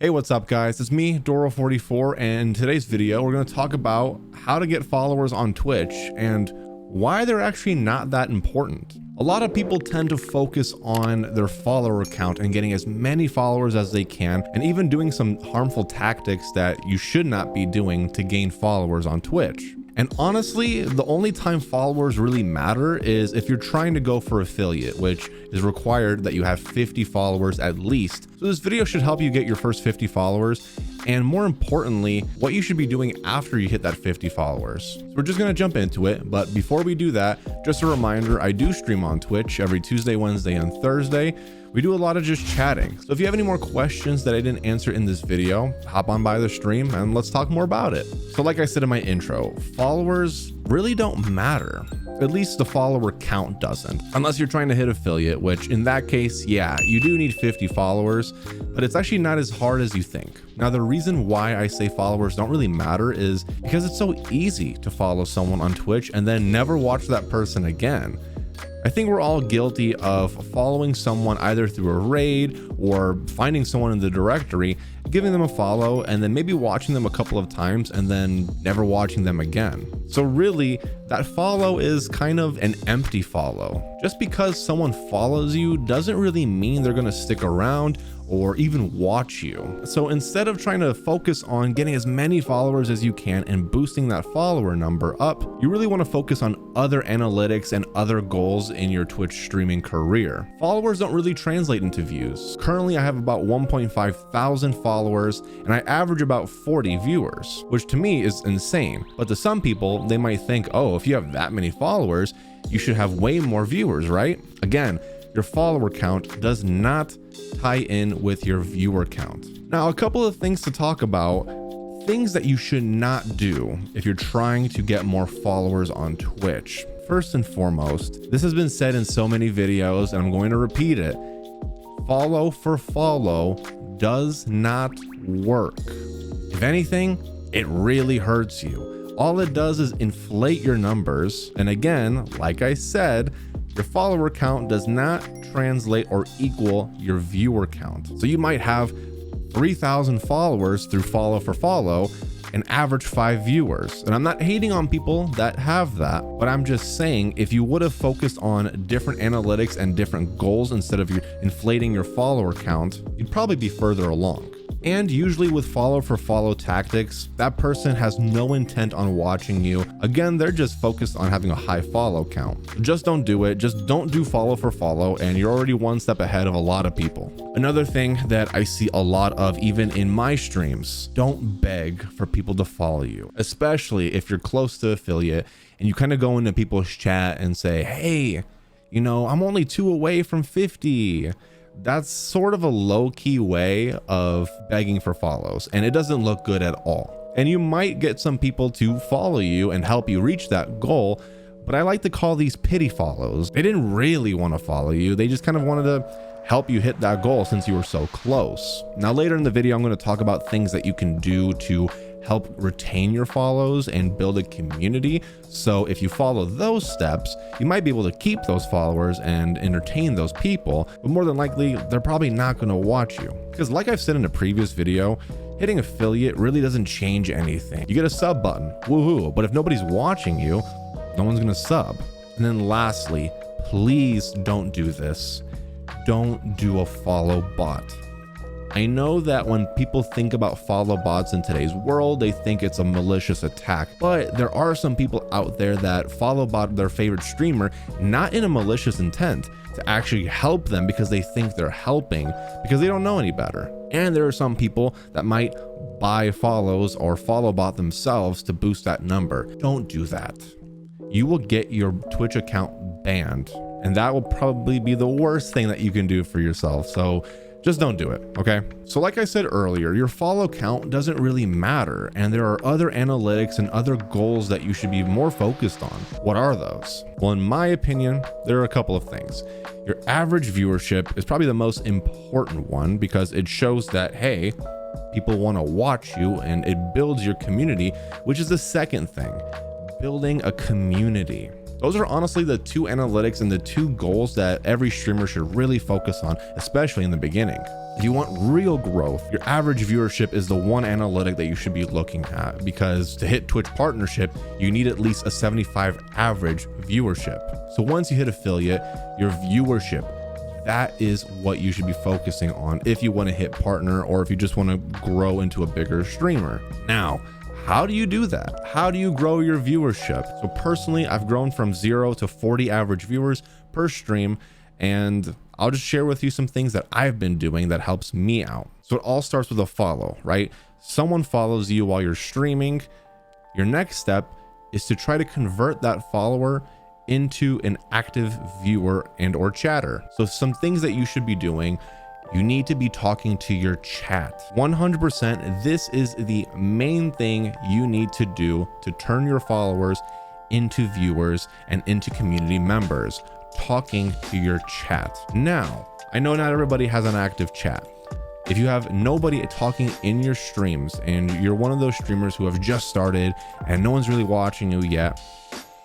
Hey, what's up guys? It's me, Doro44, and in today's video we're going to talk about how to get followers on Twitch and why they're actually not that important. A lot of people tend to focus on their follower count and getting as many followers as they can, and even doing some harmful tactics that you should not be doing to gain followers on Twitch. And honestly, the only time followers really matter is if you're trying to go for affiliate, which is required that you have 50 followers at least. So this video should help you get your first 50 followers, and more importantly, what you should be doing after you hit that 50 followers. So we're just gonna jump into it, but before we do that, just a reminder, I do stream on Twitch every Tuesday, Wednesday, and Thursday. We do a lot of just chatting. So if you have any more questions that I didn't answer in this video, hop on by the stream and let's talk more about it. So like I said in my intro, followers really don't matter. At least the follower count doesn't, unless you're trying to hit affiliate, which in that case, yeah, you do need 50 followers, but it's actually not as hard as you think. Now, the reason why I say followers don't really matter is because it's so easy to follow someone on Twitch and then never watch that person again. I think we're all guilty of following someone either through a raid or finding someone in the directory, giving them a follow, and then maybe watching them a couple of times and then never watching them again. So really, that follow is kind of an empty follow. Just because someone follows you doesn't really mean they're gonna stick around or even watch you. So instead of trying to focus on getting as many followers as you can and boosting that follower number up, you really want to focus on other analytics and other goals in your Twitch streaming career. Followers don't really translate into views. Currently, I have about 1.5 thousand followers and I average about 40 viewers, which to me is insane. But to some people, they might think, oh, if you have that many followers, you should have way more viewers, right? Again, your follower count does not tie in with your viewer count. Now, a couple of things to talk about, things that you should not do if you're trying to get more followers on Twitch. First and foremost, this has been said in so many videos and I'm going to repeat it. Follow for follow does not work. If anything, it really hurts you. All it does is inflate your numbers. And again, like I said, your follower count does not translate or equal your viewer count. So you might have 3,000 followers through follow for follow and average 5 viewers. And I'm not hating on people that have that, but I'm just saying if you would have focused on different analytics and different goals instead of inflating your follower count, you'd probably be further along. And usually with follow for follow tactics, that person has no intent on watching you. Again, they're just focused on having a high follow count. So just don't do it. Just don't do follow for follow and you're already one step ahead of a lot of people. Another thing that I see a lot of even in my streams, don't beg for people to follow you, especially if you're close to affiliate and you kind of go into people's chat and say, hey, you know, I'm only 2 away from 50. That's sort of a low-key way of begging for follows, and it doesn't look good at all. And you might get some people to follow you and help you reach that goal, but I like to call these pity follows. They didn't really want to follow you. They just kind of wanted to help you hit that goal since you were so close. Now, later in the video, I'm going to talk about things that you can do to help retain your follows and build a community. So if you follow those steps, you might be able to keep those followers and entertain those people, but more than likely, they're probably not going to watch you. Because like I've said in a previous video, hitting affiliate really doesn't change anything. You get a sub button, woohoo, but if nobody's watching you, no one's going to sub. And then lastly, please don't do this. Don't do a follow bot. I know that when people think about follow bots in today's world, they think it's a malicious attack, but there are some people out there that follow bot their favorite streamer, not in a malicious intent, to actually help them because they think they're helping, because they don't know any better. And there are some people that might buy follows or follow bot themselves to boost that number. Don't do that. You will get your Twitch account banned, and that will probably be the worst thing that you can do for yourself. So just don't do it, okay? So like I said earlier, your follow count doesn't really matter, and there are other analytics and other goals that you should be more focused on. What are those? Well, in my opinion, there are a couple of things. Your average viewership is probably the most important one because it shows that, hey, people want to watch you and it builds your community, which is the second thing, building a community. Those are honestly the two analytics and the two goals that every streamer should really focus on, especially in the beginning. If you want real growth, your average viewership is the one analytic that you should be looking at, because to hit Twitch partnership, you need at least a 75 average viewership. So once you hit affiliate, your viewership, that is what you should be focusing on if you want to hit partner, or if you just want to grow into a bigger streamer. Now, how do you do that? How do you grow your viewership? So personally, I've grown from 0 to 40 average viewers per stream, and I'll just share with you some things that I've been doing that helps me out. So it all starts with a follow, right? Someone follows you while you're streaming. Your next step is to try to convert that follower into an active viewer and or chatter. So some things that you should be doing: you need to be talking to your chat. 100%, this is the main thing you need to do to turn your followers into viewers and into community members. Talking to your chat. Now, I know not everybody has an active chat. If you have nobody talking in your streams and you're one of those streamers who have just started and no one's really watching you yet,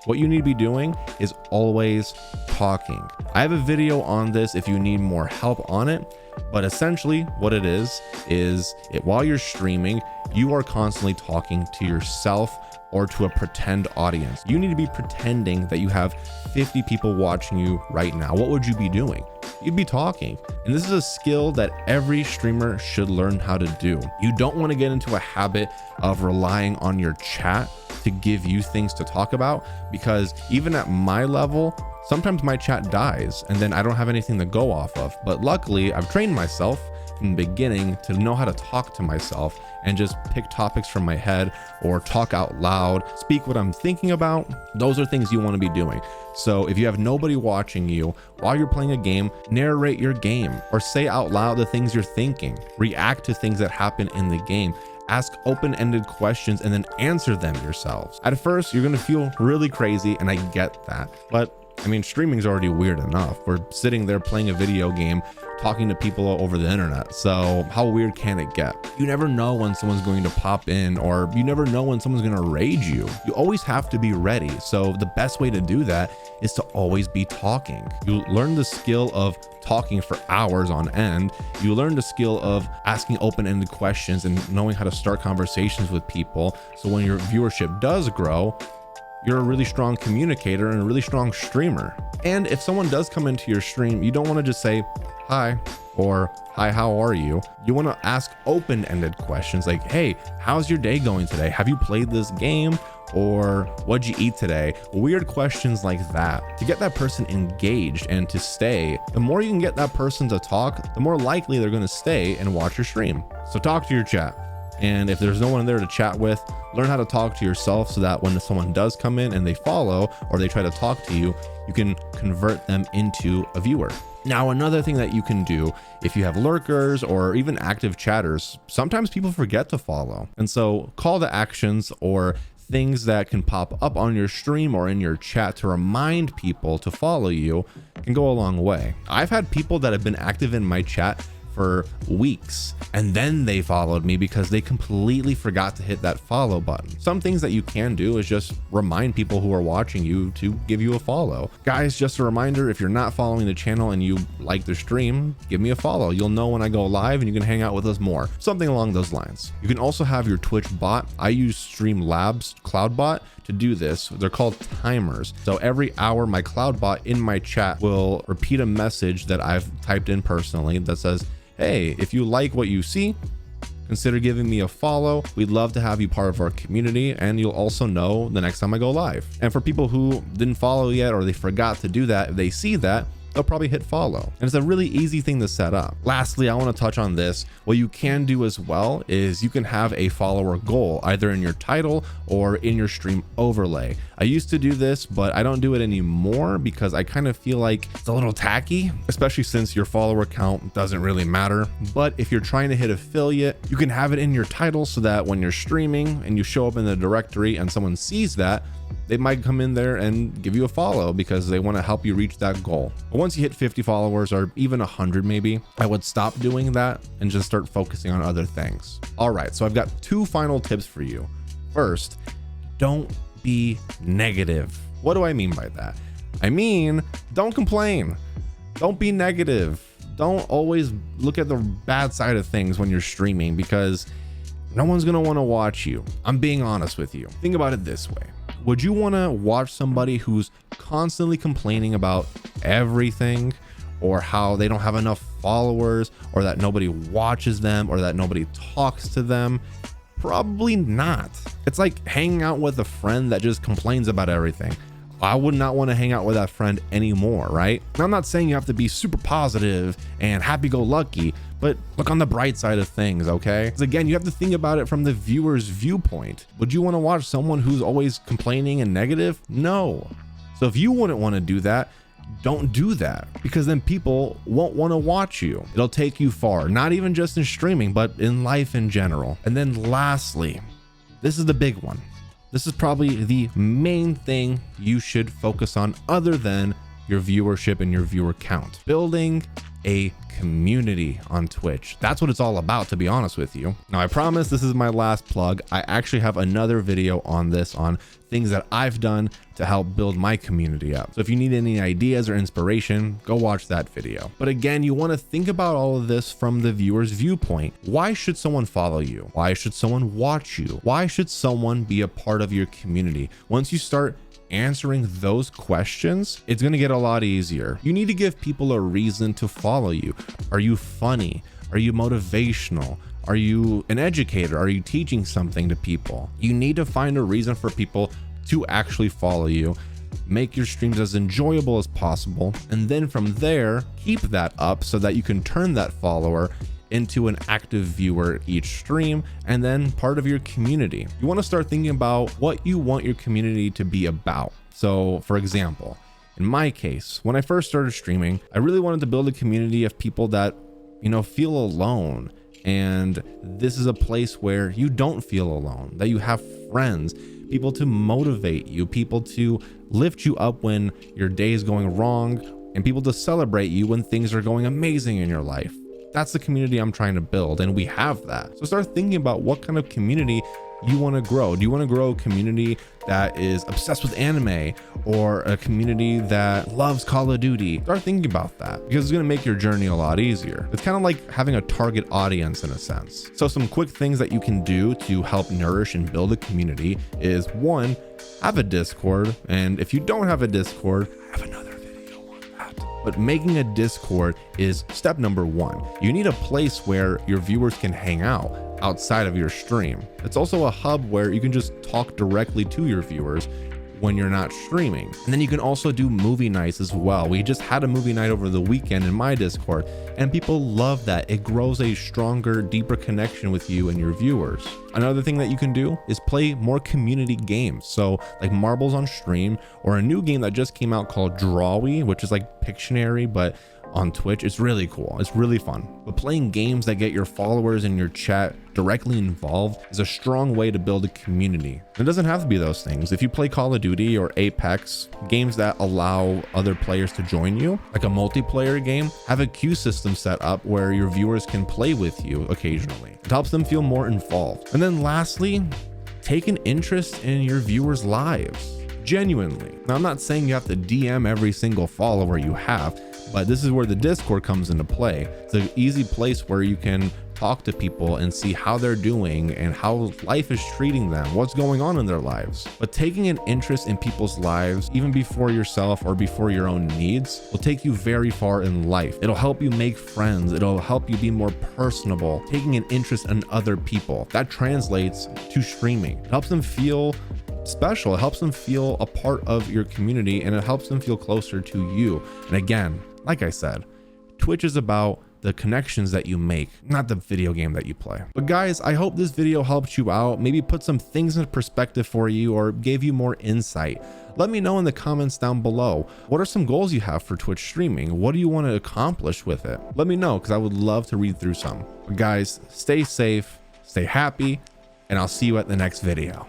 what you need to be doing is always talking. I have a video on this if you need more help on it, but essentially what it is while you're streaming, you are constantly talking to yourself or to a pretend audience. You need to be pretending that you have 50 people watching you right now. What would you be doing? You'd be talking. And this is a skill that every streamer should learn how to do. You don't want to get into a habit of relying on your chat to give you things to talk about, because even at my level, sometimes my chat dies and then I don't have anything to go off of. But luckily, I've trained myself from the beginning to know how to talk to myself and just pick topics from my head or talk out loud, speak what I'm thinking about. Those are things you want to be doing. So if you have nobody watching you while you're playing a game, narrate your game or say out loud the things you're thinking, react to things that happen in the game. Ask open-ended questions and then answer them yourselves. At first, you're gonna feel really crazy, and I get that, but I mean, streaming's already weird enough. We're sitting there playing a video game, talking to people over the internet. So how weird can it get? You never know when someone's going to pop in, or you never know when someone's going to rage you. You always have to be ready. So the best way to do that is to always be talking. You learn the skill of talking for hours on end. You learn the skill of asking open-ended questions and knowing how to start conversations with people. So when your viewership does grow, you're a really strong communicator and a really strong streamer. And if someone does come into your stream, you don't want to just say hi or hi, how are you? You want to ask open-ended questions like, hey, how's your day going today? Have you played this game? Or what'd you eat today? Weird questions like that to get that person engaged and to stay. The more you can get that person to talk, the more likely they're going to stay and watch your stream. So talk to your chat. And if there's no one there to chat with, learn how to talk to yourself so that when someone does come in and they follow or they try to talk to you, you can convert them into a viewer. Now, another thing that you can do if you have lurkers or even active chatters, sometimes people forget to follow. And so call to actions or things that can pop up on your stream or in your chat to remind people to follow you can go a long way. I've had people that have been active in my chat for weeks and then they followed me because they completely forgot to hit that follow button. Some things that you can do is just remind people who are watching you to give you a follow. Guys, just a reminder, if you're not following the channel and you like the stream, give me a follow. You'll know when I go live and you can hang out with us more. Something along those lines. You can also have your Twitch bot. I use Streamlabs Cloud Bot to do this. They're called timers. So every hour, my Cloud Bot in my chat will repeat a message that I've typed in personally that says, hey, if you like what you see, consider giving me a follow. We'd love to have you part of our community, and you'll also know the next time I go live. And for people who didn't follow yet or they forgot to do that, if they see that, they'll probably hit follow. And it's a really easy thing to set up. Lastly, I want to touch on this. What you can do as well is you can have a follower goal either in your title or in your stream overlay. I used to do this, but I don't do it anymore because I kind of feel like it's a little tacky, especially since your follower count doesn't really matter. But if you're trying to hit affiliate, you can have it in your title so that when you're streaming and you show up in the directory and someone sees that, they might come in there and give you a follow because they want to help you reach that goal. But once you hit 50 followers or even 100 maybe, I would stop doing that and just start focusing on other things. All right, so I've got two final tips for you. First, don't be negative. What do I mean by that? I mean, don't complain. Don't be negative. Don't always look at the bad side of things when you're streaming, because no one's gonna want to watch you. I'm being honest with you. Think about it this way. Would you want to watch somebody who's constantly complaining about everything, or how they don't have enough followers, or that nobody watches them, or that nobody talks to them? Probably not. It's like hanging out with a friend that just complains about everything. I would not want to hang out with that friend anymore, right? Now, I'm not saying you have to be super positive and happy-go-lucky, but look on the bright side of things, okay? Because again, you have to think about it from the viewer's viewpoint. Would you want to watch someone who's always complaining and negative? No. So if you wouldn't want to do that, don't do that, because then people won't want to watch you. It'll take you far, not even just in streaming, but in life in general. And then lastly, this is the big one. This is probably the main thing you should focus on, other than your viewership and your viewer count. Building a community on Twitch. That's what it's all about, to be honest with you. Now, I promise this is my last plug. I actually have another video on this, on things that I've done to help build my community up. So if you need any ideas or inspiration, go watch that video. But again, you want to think about all of this from the viewer's viewpoint. Why should someone follow you? Why should someone watch you? Why should someone be a part of your community? Once you start answering those questions, it's going to get a lot easier. You need to give people a reason to follow you. Are you funny? Are you motivational? Are you an educator? Are you teaching something to people? You need to find a reason for people to actually follow you. Make your streams as enjoyable as possible, and then from there, keep that up so that you can turn that follower into an active viewer each stream, and then part of your community. You want to start thinking about what you want your community to be about. So for example, in my case, when I first started streaming, I really wanted to build a community of people that, you know, feel alone. And this is a place where you don't feel alone, that you have friends, people to motivate you, people to lift you up when your day is going wrong, and people to celebrate you when things are going amazing in your life. That's the community I'm trying to build, and we have that. So start thinking about what kind of community you want to grow. Do you want to grow a community that is obsessed with anime, or a community that loves Call of Duty? Start thinking about that, because it's going to make your journey a lot easier. It's kind of like having a target audience in a sense. So some quick things that you can do to help nourish and build a community is, one, have a Discord. And if you don't have a Discord, I have another video on that. But making a Discord is step number one. You need a place where your viewers can hang out outside of your stream. It's also a hub where you can just talk directly to your viewers when you're not streaming. And then you can also do movie nights as well. We just had a movie night over the weekend in my Discord, and people love that. It grows a stronger, deeper connection with you and your viewers. Another thing that you can do is play more community games. So like marbles on stream, or a new game that just came out called Drawy, which is like Pictionary, but on Twitch. It's really cool. It's really fun. But playing games that get your followers and your chat directly involved is a strong way to build a community. It doesn't have to be those things. If you play Call of Duty or Apex, games that allow other players to join you, like a multiplayer game, have a queue system set up where your viewers can play with you occasionally. It helps them feel more involved. And then lastly, take an interest in your viewers' lives. Genuinely. Now, I'm not saying you have to DM every single follower you have, but this is where the Discord comes into play. It's an easy place where you can talk to people and see how they're doing and how life is treating them, what's going on in their lives. But taking an interest in people's lives, even before yourself or before your own needs, will take you very far in life. It'll help you make friends. It'll help you be more personable. Taking an interest in other people, that translates to streaming. It helps them feel special. It helps them feel a part of your community, and it helps them feel closer to you. And again, like I said, Twitch is about the connections that you make, not the video game that you play. But guys, I hope this video helped you out, maybe put some things in perspective for you, or gave you more insight. Let me know in the comments down below. What are some goals you have for Twitch streaming? What do you want to accomplish with it? Let me know, because I would love to read through some. But guys, stay safe, stay happy, and I'll see you at the next video.